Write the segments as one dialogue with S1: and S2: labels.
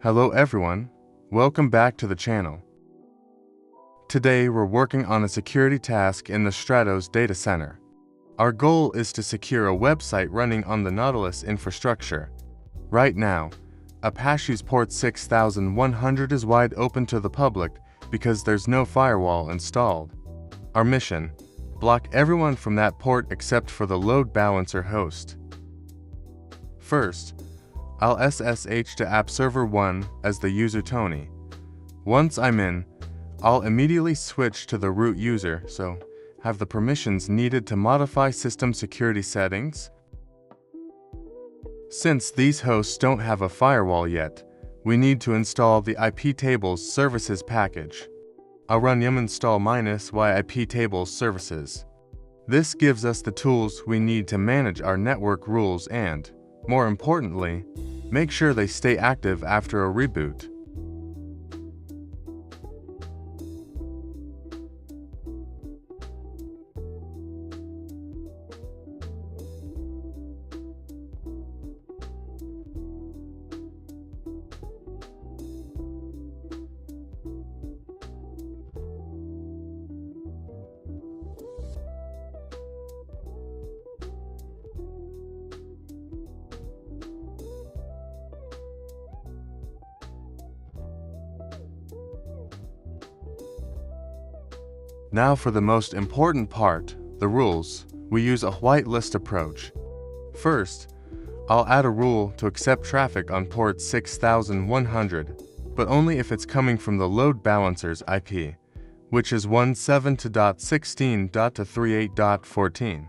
S1: Hello everyone, welcome back to the channel. Today we're working on a security task in the Stratos data center. Our goal is to secure a website running on the Nautilus infrastructure. Right now, Apache's port 6100 is wide open to the public because there's no firewall installed. Our mission: block everyone from that port except for the load balancer host. First, I'll SSH to app server 1 as the user Tony. Once I'm in, I'll immediately switch to the root user, so have the permissions needed to modify system security settings. Since these hosts don't have a firewall yet, we need to install the iptables-services package. I'll run yum install -y iptables-services. This gives us the tools we need to manage our network rules and, more importantly, make sure they stay active after a reboot. Now for the most important part, the rules. We use a whitelist approach. First, I'll add a rule to accept traffic on port 6100, but only if it's coming from the load balancer's IP, which is 172.16.38.14.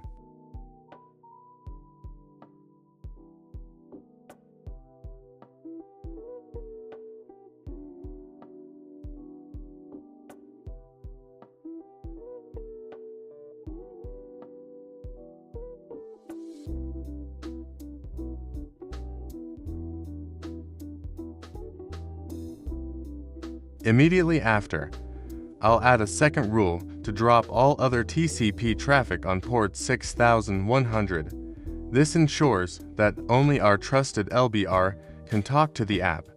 S1: Immediately after, I'll add a second rule to drop all other TCP traffic on port 6100. This ensures that only our trusted LBR can talk to the app.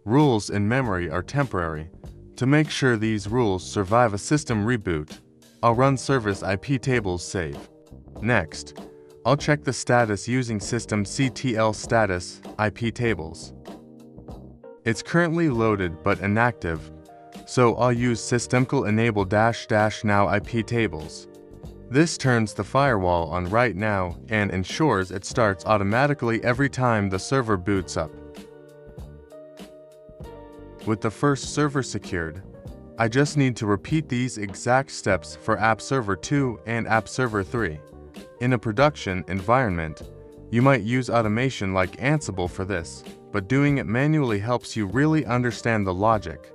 S1: Rules in memory are temporary. To make sure these rules survive a system reboot, I'll run service iptables save. Next, I'll check the status using systemctl status iptables. It's currently loaded but inactive, so I'll use systemctl enable --now iptables. This turns the firewall on right now and ensures it starts automatically every time the server boots up. With the first server secured, I just need to repeat these exact steps for app server 2 and app server 3. In a production environment, you might use automation like Ansible for this, but doing it manually helps you really understand the logic.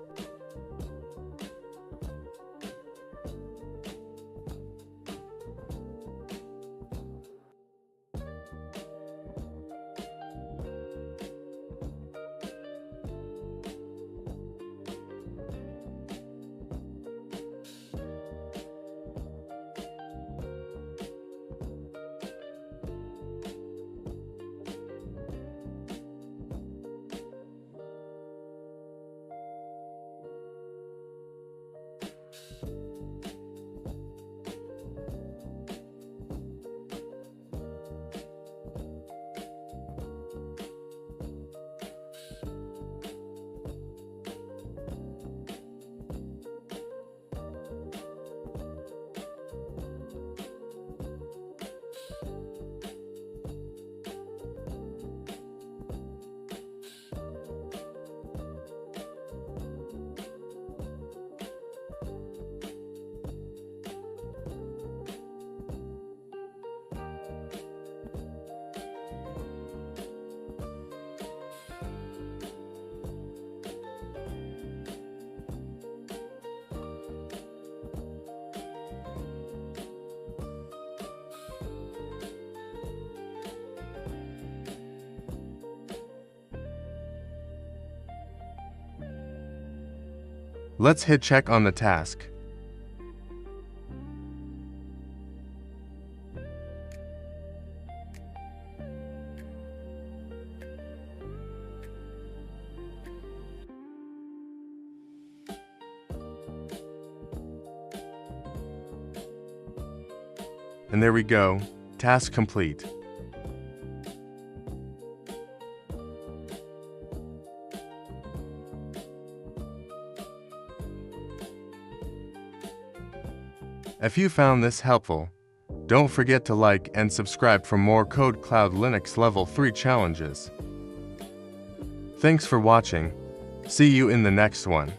S1: Let's hit check on the task. And there we go, task complete. If you found this helpful, don't forget to like and subscribe for more KodeKloud Linux Level 3 challenges. Thanks for watching. See you in the next one.